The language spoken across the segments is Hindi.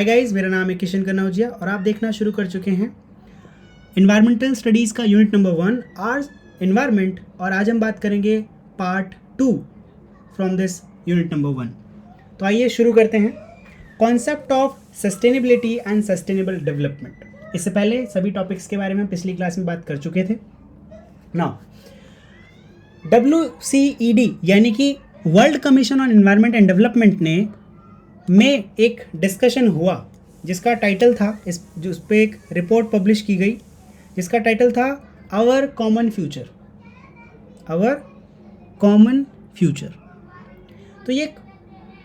हाय गाइस, मेरा नाम है किशन कनौजिया और आप देखना शुरू कर चुके हैं इन्वायरमेंटल स्टडीज़ का यूनिट नंबर 1 आर्स इन्वायरमेंट। और आज हम बात करेंगे part 2 from this unit number 1। तो आइए शुरू करते हैं। Concept of sustainability and sustainable development. इससे पहले सभी टॉपिक्स के बारे में पिछली क्लास में बात कर चुके थे। नाउ WCED यानी कि world commission on environment and development ने में एक डिस्कशन हुआ जिसका टाइटल था उस पर एक रिपोर्ट पब्लिश की गई जिसका टाइटल था आवर कॉमन फ्यूचर। तो ये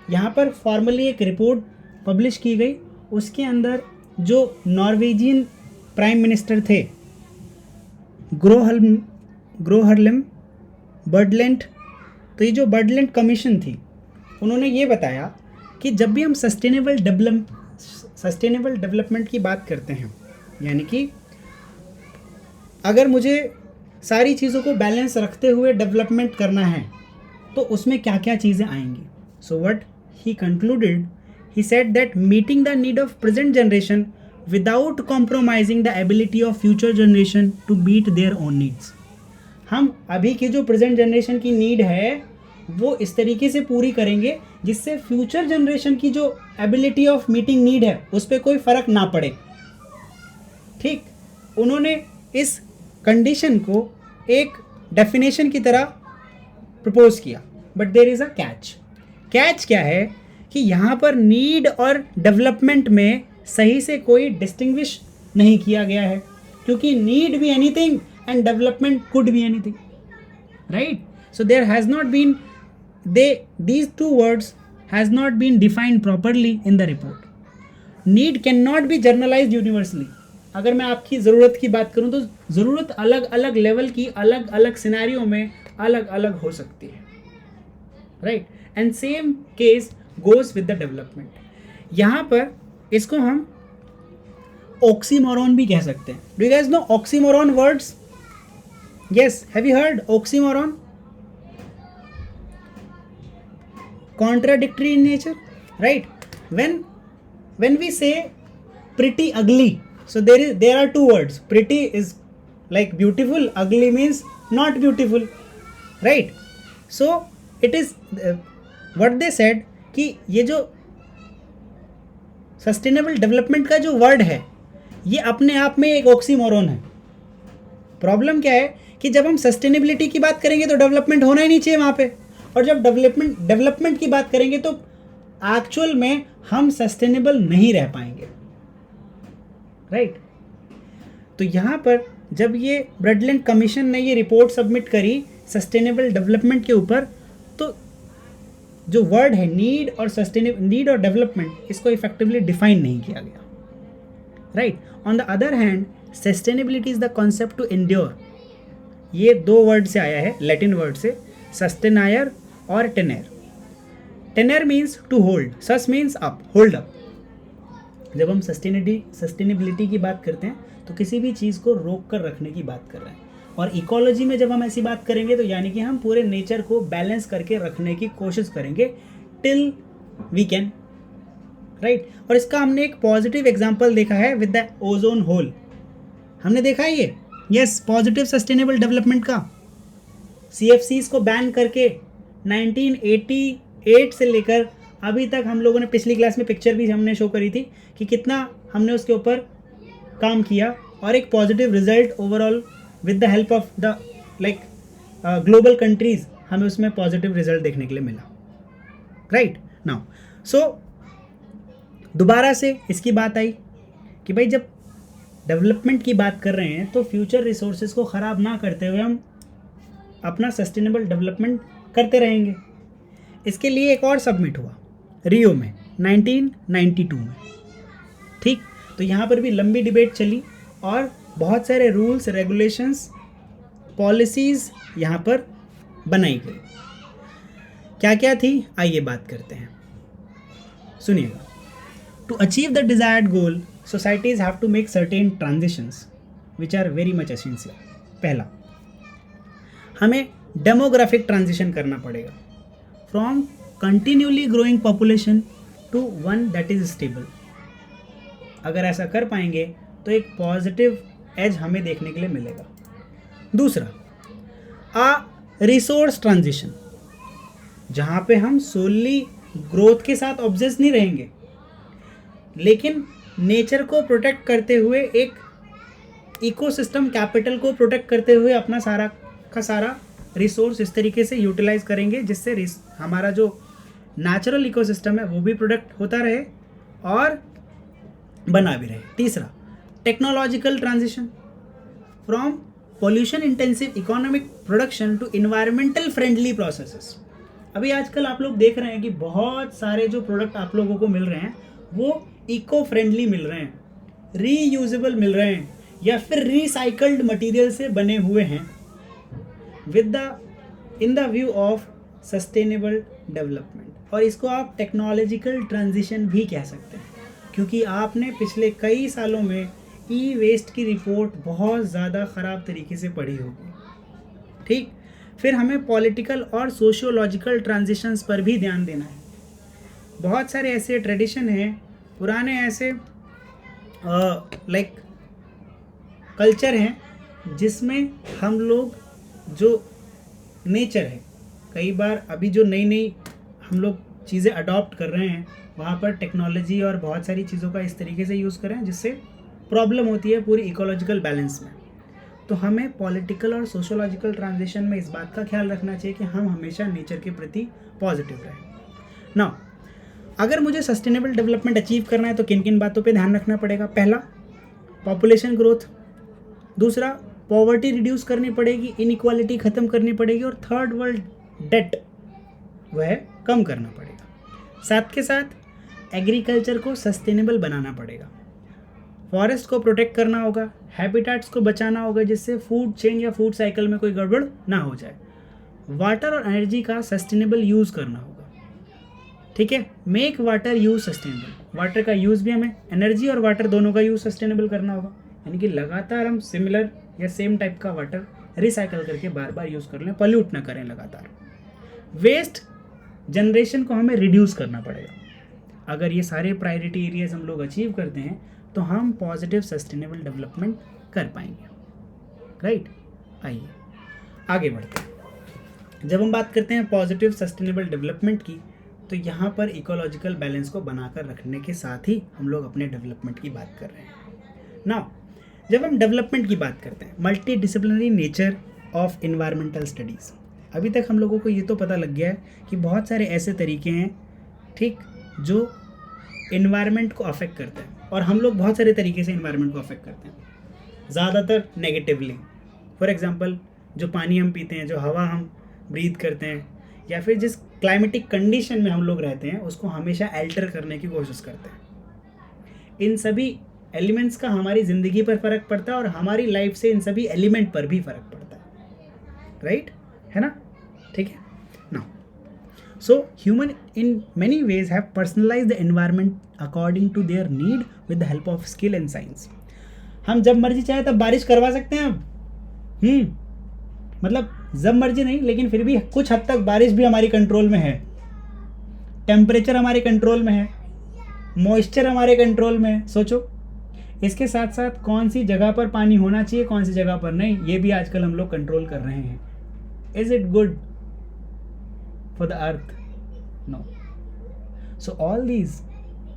यहाँ पर फॉर्मली एक रिपोर्ट पब्लिश की गई। उसके अंदर जो नॉर्वेजियन प्राइम मिनिस्टर थे ग्रो हरलेम बर्डलैंड, तो ये जो बर्डलैंड कमीशन थी उन्होंने ये बताया कि जब भी हम सस्टेनेबल डेवलपमेंट की बात करते हैं, यानी कि अगर मुझे सारी चीज़ों को बैलेंस रखते हुए डेवलपमेंट करना है तो उसमें क्या क्या चीज़ें आएंगी। So what he concluded, he said that meeting the need of present generation without compromising the ability of future generation to meet their own needs. हम अभी की जो प्रेजेंट जनरेशन की नीड है वो इस तरीके से पूरी करेंगे जिससे फ्यूचर जनरेशन की जो एबिलिटी ऑफ मीटिंग नीड है उस पर कोई फ़र्क ना पड़े। ठीक, उन्होंने इस कंडीशन को एक डेफिनेशन की तरह प्रपोज किया, but there is a catch क्या है कि यहाँ पर नीड और डेवलपमेंट में सही से कोई डिस्टिंग्विश नहीं किया गया है, क्योंकि नीड भी anything and development could be anything, right? So there has not been these two words has not been defined properly in the report. Need cannot be generalized universally. अगर मैं आपकी ज़रूरत की बात करूं तो ज़रूरत अलग अलग लेवल की अलग अलग सिनेरियो में अलग अलग हो सकती है, right? And same case goes with the development. यहाँ पर इसको हम ऑक्सीमोरॉन भी कह सकते हैं। Do you guys know oxymoron words? Yes, have you heard oxymoron? Contradictory in nature, right? When we say pretty ugly, so there are two words. Pretty is like beautiful, ugly means not beautiful, right? So it is what they said कि ये जो सस्टेनेबल डेवलपमेंट का जो वर्ड है ये अपने आप में एक ऑक्सीमोरॉन है। प्रॉब्लम क्या है कि जब हम सस्टेनेबिलिटी की बात करेंगे तो डेवलपमेंट होना ही नहीं चाहिए वहाँ पे, और जब डेवलपमेंट की बात करेंगे तो एक्चुअल में हम सस्टेनेबल नहीं रह पाएंगे, राइट? तो यहाँ पर जब ये ब्रडलैंड कमीशन ने ये रिपोर्ट सबमिट करी सस्टेनेबल डेवलपमेंट के ऊपर, तो जो वर्ड है नीड और डेवलपमेंट, इसको इफेक्टिवली डिफाइन नहीं किया गया, right? On the other hand sustainability is the concept to endure. ये दो वर्ड से आया है, लैटिन वर्ड से, सस्टेनायर और टेनेर। टेनेर मीन्स टू होल्ड, सस मीन्स अप, होल्ड अप। जब हम सस्टेनेबिलिटी की बात करते हैं तो किसी भी चीज़ को रोक कर रखने की बात कर रहे हैं, और इकोलॉजी में जब हम ऐसी बात करेंगे तो यानी कि हम पूरे नेचर को बैलेंस करके रखने की कोशिश करेंगे टिल वी कैन, राइट? और इसका हमने एक पॉजिटिव एग्जाम्पल देखा है विद द ओजोन होल। हमने देखा है ये, यस, पॉजिटिव सस्टेनेबल डेवलपमेंट का। CFCs को बैन करके 1988 से लेकर अभी तक हम लोगों ने, पिछली क्लास में पिक्चर भी हमने शो करी थी कि कितना हमने उसके ऊपर काम किया, और एक positive result overall with the help of the global countries हमें उसमें पॉजिटिव रिजल्ट देखने के लिए मिला, राइट? नाउ सो दोबारा से इसकी बात आई कि भाई जब डेवलपमेंट की बात कर रहे हैं तो फ्यूचर रिसोर्सेज को ख़राब ना करते हुए हम अपना सस्टेनेबल डेवलपमेंट करते रहेंगे। इसके लिए एक और सबमिट हुआ रियो में 1992 में, ठीक? तो यहाँ पर भी लंबी डिबेट चली और बहुत सारे रूल्स, रेगुलेशंस, पॉलिसीज़ यहाँ पर बनाई गई। क्या क्या थी, आइए बात करते हैं, सुनिएगा। To achieve the desired goal societies have to make certain transitions which are very much essential. पहला, हमें डेमोग्राफिक ट्रांजिशन करना पड़ेगा from continuously growing population to one that is stable. अगर ऐसा कर पाएंगे तो एक पॉजिटिव एज हमें देखने के लिए मिलेगा। दूसरा, रिसोर्स ट्रांजिशन, जहाँ पे हम सोली ग्रोथ के साथ ऑब्सेस नहीं रहेंगे, लेकिन नेचर को प्रोटेक्ट करते हुए, एक इकोसिस्टम कैपिटल को प्रोटेक्ट करते हुए अपना सारा का सारा रिसोर्स इस तरीके से यूटिलाइज करेंगे जिससे हमारा जो नेचुरल इकोसिस्टम है वो भी प्रोटेक्ट होता रहे और बना भी रहे। तीसरा, technological transition from pollution intensive economic production to environmental friendly processes. अभी आजकल आप लोग देख रहे हैं कि बहुत सारे जो प्रोडक्ट आप लोगों को मिल रहे हैं वो इको फ्रेंडली मिल रहे हैं, रीयूजेबल मिल रहे हैं, या फिर रिसाइकल्ड मटेरियल से बने हुए हैं in the view of sustainable development. और इसको आप टेक्नोलॉजिकल ट्रांजिशन भी कह सकते हैं, क्योंकि आपने पिछले कई सालों में ई वेस्ट की रिपोर्ट बहुत ज़्यादा ख़राब तरीके से पढ़ी होगी। ठीक, फिर हमें पॉलिटिकल और सोशियोलॉजिकल ट्रांजिशंस पर भी ध्यान देना है। बहुत सारे ऐसे ट्रेडिशन हैं, पुराने ऐसे लाइक कल्चर हैं जिसमें हम लोग जो नेचर है, कई बार अभी जो नई नई हम लोग चीज़ें अडॉप्ट कर रहे हैं वहाँ पर टेक्नोलॉजी और बहुत सारी चीज़ों का इस तरीके से यूज़ कर रहे हैं जिससे प्रॉब्लम होती है पूरी इकोलॉजिकल बैलेंस में। तो हमें पॉलिटिकल और सोशोलॉजिकल ट्रांजिशन में इस बात का ख्याल रखना चाहिए कि हम हमेशा नेचर के प्रति पॉजिटिव रहें। नाउ, अगर मुझे सस्टेनेबल डेवलपमेंट अचीव करना है तो किन किन बातों पे ध्यान रखना पड़ेगा? पहला, पॉपुलेशन ग्रोथ। दूसरा, पॉवर्टी रिड्यूस करनी पड़ेगी, इनइक्वालिटी ख़त्म करनी पड़ेगी, और थर्ड वर्ल्ड डेट वह कम करना पड़ेगा। साथ के साथ एग्रीकल्चर को सस्टेनेबल बनाना पड़ेगा, फॉरेस्ट को प्रोटेक्ट करना होगा, हैबिटेट्स को बचाना होगा जिससे फूड चेन या फूड साइकिल में कोई गड़बड़ ना हो जाए, वाटर और एनर्जी का सस्टेनेबल यूज़ करना होगा। ठीक है, make water use sustainable, water का यूज़ भी हमें, एनर्जी और वाटर दोनों का यूज़ सस्टेनेबल करना होगा, यानी कि लगातार हम सिमिलर या सेम टाइप का वाटर रिसाइकल करके बार बार यूज़ कर लें, पॉल्यूट ना करें लगातार। वेस्ट जनरेशन को हमें रिड्यूस करना पड़ेगा। अगर ये सारे प्रायोरिटी एरियाज हम लोग अचीव करते हैं तो हम पॉजिटिव सस्टेनेबल डेवलपमेंट कर पाएंगे। राइट, आइए आगे बढ़ते हैं। जब हम बात करते हैं पॉजिटिव सस्टेनेबल डेवलपमेंट की, तो यहाँ पर इकोलॉजिकल बैलेंस को बनाकर रखने के साथ ही हम लोग अपने डेवलपमेंट की बात कर रहे हैं। नाउ, जब हम डेवलपमेंट की बात करते हैं, multi disciplinary nature of environmental studies, अभी तक हम लोगों को ये तो पता लग गया है कि बहुत सारे ऐसे तरीके हैं, ठीक, जो इन्वायरमेंट को अफेक्ट करते हैं, और हम लोग बहुत सारे तरीके से इन्वायरमेंट को अफेक्ट करते हैं, ज़्यादातर नेगेटिवली। फॉर एग्जांपल, जो पानी हम पीते हैं, जो हवा हम ब्रीथ करते हैं, या फिर जिस क्लाइमेटिक कंडीशन में हम लोग रहते हैं उसको हमेशा अल्टर करने की कोशिश करते हैं। इन सभी एलिमेंट्स का हमारी ज़िंदगी पर फ़र्क पड़ता है और हमारी लाइफ से इन सभी एलिमेंट पर भी फ़र्क पड़ता है। राइट, है ना? ठीक है। Now, so human in many ways have personalised the environment according to their need with the help of skill and science. हम जब मर्जी चाहे तब बारिश करवा सकते हैं अब। मतलब जब मर्जी नहीं, लेकिन फिर भी कुछ हद तक बारिश भी हमारी कंट्रोल में है, टेम्परेचर हमारे कंट्रोल में है, मॉइस्चर हमारे कंट्रोल में है। सोचो, इसके साथ साथ कौन सी जगह पर पानी होना चाहिए, कौन सी जगह पर नहीं, ये भी आजकल हम लोग कंट्रोल कर रहे हैं। Is it good for the earth? No. So all these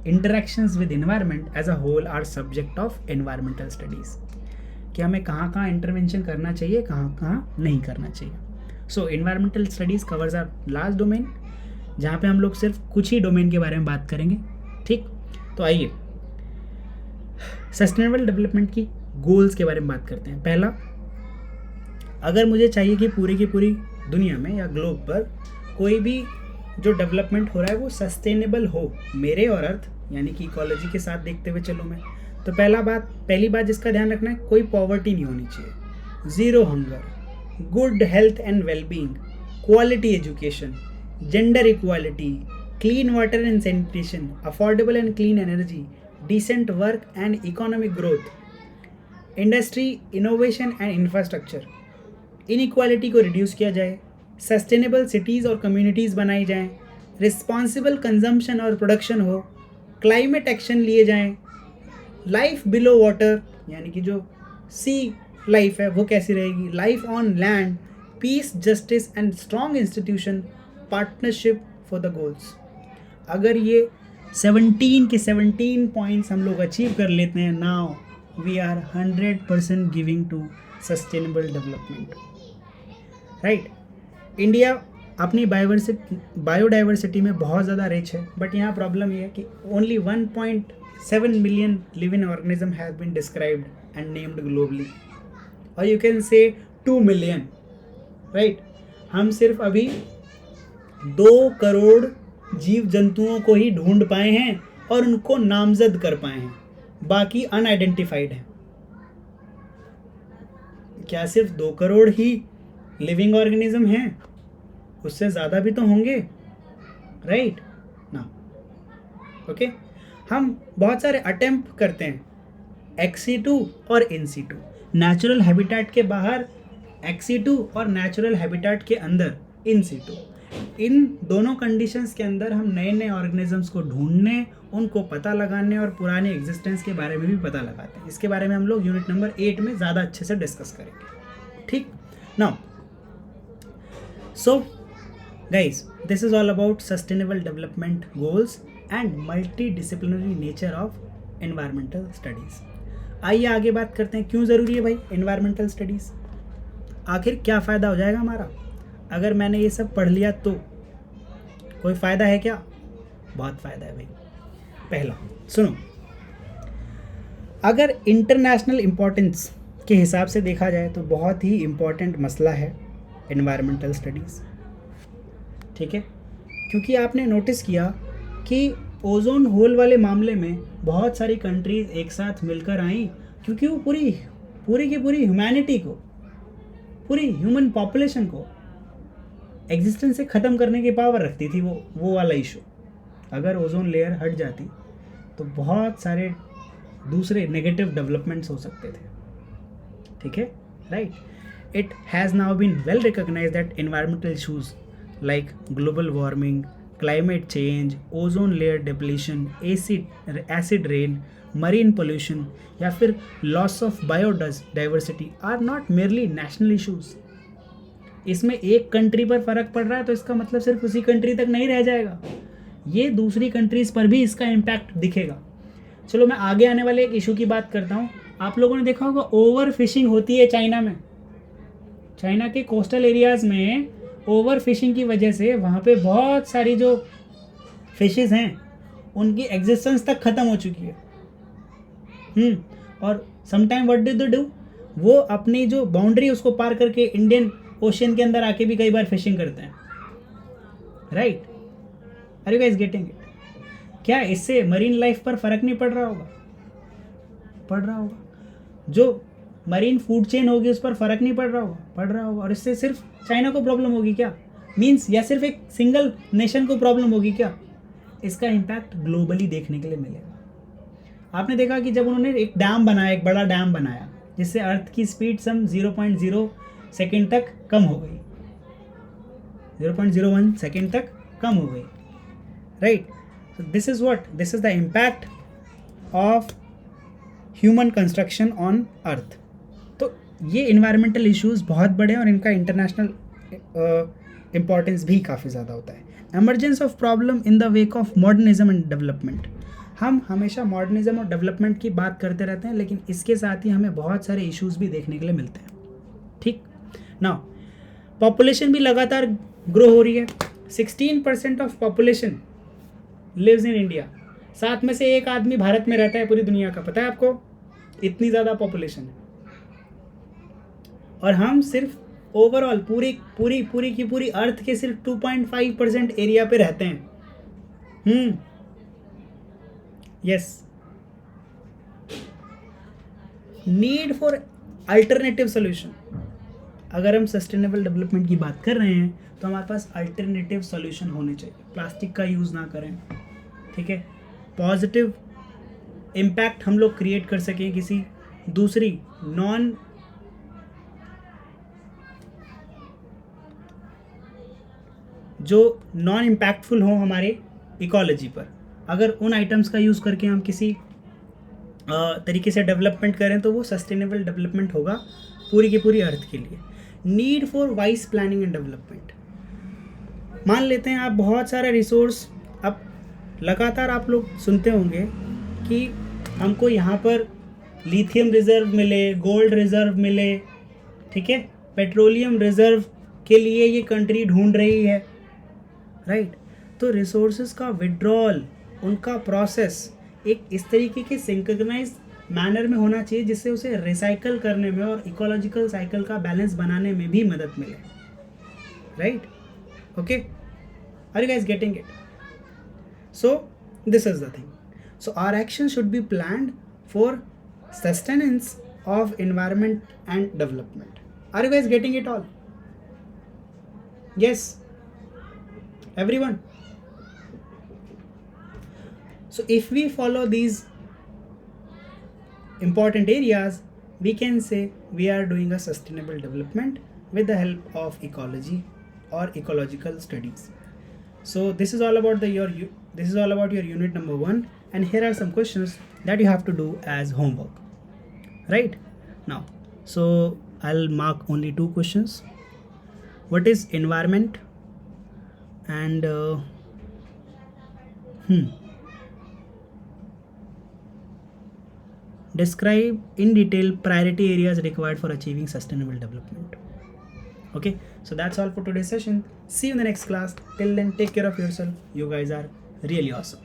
interactions with environment as a whole are subject of environmental studies, कि हमें कहाँ कहाँ इंटरवेंशन करना चाहिए, कहाँ कहाँ नहीं करना चाहिए। सो environmental studies covers our last domain, जहाँ पे हम लोग सिर्फ कुछ ही डोमेन के बारे में बात करेंगे। ठीक, तो आइए सस्टेनेबल डेवलपमेंट की गोल्स के बारे में बात करते हैं। पहला, अगर मुझे चाहिए कि पूरी की पूरी दुनिया में या ग्लोब पर कोई भी जो डेवलपमेंट हो रहा है वो सस्टेनेबल हो, मेरे और अर्थ यानी कि इकोलॉजी के साथ देखते हुए चलो मैं, तो पहली बात जिसका ध्यान रखना है, कोई पॉवर्टी नहीं होनी चाहिए, zero hunger, good health and wellbeing, quality education, gender equality, clean water and sanitation, affordable and clean energy, decent work and economic growth, industry, innovation and infrastructure, inequality को रिड्यूस किया जाए, सस्टेनेबल सिटीज़ और कम्युनिटीज़ बनाई जाएं, रिस्पॉन्सिबल कंजम्पशन और प्रोडक्शन हो, क्लाइमेट एक्शन लिए जाएं, लाइफ बिलो वाटर यानी कि जो सी लाइफ है वो कैसी रहेगी, life on land, piece justice and strong institution, partnership for the goals. अगर ये 17 के 17 पॉइंट्स हम लोग अचीव कर लेते हैं, now we are 100% giving to sustainable development, right. India अपनी बायोडाइवर्सिटी में बहुत ज़्यादा रिच है, बट यहाँ प्रॉब्लम ये है कि only 1.7 million living organism have been described and named globally, और you can say 2 million, right. हम सिर्फ अभी 2 करोड़ जीव जंतुओं को ही ढूंढ पाए हैं और उनको नामजद कर पाए हैं, बाकी अनआइडेंटिफाइड है। क्या सिर्फ 2 करोड़ ही लिविंग ऑर्गेनिज्म हैं? उससे ज़्यादा भी तो होंगे, राइट ना। ओके, हम बहुत सारे अटेम्प्ट करते हैं XC2 और InC2, नेचुरल हैबिटेट के बाहर XC2 और नेचुरल हैबिटेट के अंदर InC2। इन दोनों कंडीशंस के अंदर हम नए नए ऑर्गेनिजम्स को ढूंढने, उनको पता लगाने और पुराने एग्जिस्टेंस के बारे में भी पता लगाते हैं। इसके बारे में हम लोग यूनिट नंबर 8 में ज़्यादा अच्छे से डिस्कस करेंगे, ठीक। Now so guys, this is all about sustainable development goals and multi nature of environmental studies. आइए आगे बात करते हैं क्यों ज़रूरी है भाई एनवायरमेंटल स्टडीज़। आखिर क्या फ़ायदा हो जाएगा हमारा अगर मैंने ये सब पढ़ लिया? तो कोई फ़ायदा है क्या? बहुत फ़ायदा है भाई। पहला सुनो, अगर इंटरनेशनल इम्पोर्टेंस के हिसाब से देखा जाए तो बहुत ही इम्पोर्टेंट मसला है एनवायरमेंटल स्टडीज़, ठीक है। क्योंकि आपने नोटिस किया कि ओजोन होल वाले मामले में बहुत सारी कंट्रीज़ एक साथ मिलकर आई, क्योंकि वो पूरी की पूरी ह्यूमैनिटी को, पूरी ह्यूमन पॉपुलेशन को एग्जिस्टेंस से ख़त्म करने की पावर रखती थी वो वाला इशू। अगर ओजोन लेयर हट जाती तो बहुत सारे दूसरे नेगेटिव डेवलपमेंट्स हो सकते थे, ठीक है, right. It has now been well recognised that environmental issues like global warming, climate change, ozone layer depletion, acid rain, marine pollution या फिर loss of biodiversity are not merely national issues. इसमें एक कंट्री पर फ़र्क पड़ रहा है तो इसका मतलब सिर्फ उसी कंट्री तक नहीं रह जाएगा, ये दूसरी कंट्रीज़ पर भी इसका इम्पैक्ट दिखेगा। चलो मैं आगे आने वाले एक इशू की बात करता हूँ। आप लोगों ने देखा होगा ओवर फिशिंग होती है चाइना में। चाइना के कोस्टल एरियाज़ में ओवर फिशिंग की वजह से वहाँ पे बहुत सारी जो फिशेस हैं उनकी एग्जिस्टेंस तक ख़त्म हो चुकी है। और sometime what do they do, वो अपनी जो बाउंड्री उसको पार करके इंडियन ओशन के अंदर आके भी कई बार फिशिंग करते हैं, right. Are you guys getting it? क्या इससे मरीन लाइफ पर फ़र्क नहीं पड़ रहा होगा? पड़ रहा होगा। जो मरीन फूड चेन होगी उस पर फ़र्क नहीं पड़ रहा होगा? पड़ रहा होगा। और इससे सिर्फ चाइना को प्रॉब्लम होगी क्या? मीन्स या सिर्फ एक सिंगल नेशन को प्रॉब्लम होगी क्या? इसका इम्पैक्ट ग्लोबली देखने के लिए मिलेगा। आपने देखा कि जब उन्होंने एक डैम बनाया, एक बड़ा डैम बनाया, जिससे अर्थ की स्पीड सम 0.0 सेकेंड तक कम हो गई, 0.01 सेकेंड तक कम हो गई, right. So this is the impact of human construction on earth। तो ये environmental issues बहुत बड़े हैं और इनका international importance भी काफ़ी ज़्यादा होता है। Emergence of problem in the wake of modernism and development। हम हमेशा मॉडर्निज्म और डेवलपमेंट की बात करते रहते हैं, लेकिन इसके साथ ही हमें बहुत सारे इश्यूज़ भी देखने के लिए मिलते हैं, ठीक। नाउ पॉपुलेशन भी लगातार ग्रो हो रही है। 16% of population lives in India. 7 में से 1 आदमी भारत में रहता है पूरी दुनिया का, पता है आपको? इतनी ज़्यादा पॉपुलेशन है। और हम सिर्फ ओवरऑल पूरी की पूरी अर्थ के सिर्फ 2.5% एरिया पे रहते हैं। Yes, need for alternative solution. अगर हम सस्टेनेबल डेवलपमेंट की बात कर रहे हैं तो हमारे पास अल्टरनेटिव सोल्यूशन होने चाहिए। प्लास्टिक का यूज़ ना करें, ठीक है। पॉजिटिव इम्पैक्ट हम लोग क्रिएट कर सकें किसी दूसरी नॉन इम्पैक्टफुल हो हमारे इकोलॉजी पर। अगर उन आइटम्स का यूज़ करके हम किसी तरीके से डेवलपमेंट करें तो वो सस्टेनेबल डेवलपमेंट होगा पूरी की पूरी अर्थ के लिए. Need for wise planning and development. मान लेते हैं आप बहुत सारे रिसोर्स, अब लगातार आप लोग सुनते होंगे कि हमको यहाँ पर लिथियम रिजर्व मिले, गोल्ड रिजर्व मिले, ठीक है, पेट्रोलियम रिजर्व के लिए ये कंट्री ढूंढ रही है, राइट. तो रिसोर्सेज का विड्रॉल, उनका प्रोसेस एक इस तरीके के सिंक्रोनाइज मैनर में होना चाहिए जिससे उसे रिसाइकल करने में और इकोलॉजिकल साइकिल का बैलेंस बनाने में भी मदद मिले, right. Okay, are you guys getting it? So this is the thing. So our action should be planned for sustenance of environment and development. Are you guys getting it all? Yes, everyone. So if we follow these important areas, we can say we are doing a sustainable development with the help of ecology or ecological studies. So this is all about your unit number 1, and here are some questions that you have to do as homework, right now. So I'll mark only 2 questions. What is environment? And describe in detail priority areas required for achieving sustainable development. Okay, so that's all for today's session. See you in the next class. Till then, take care of yourself. You guys are really awesome.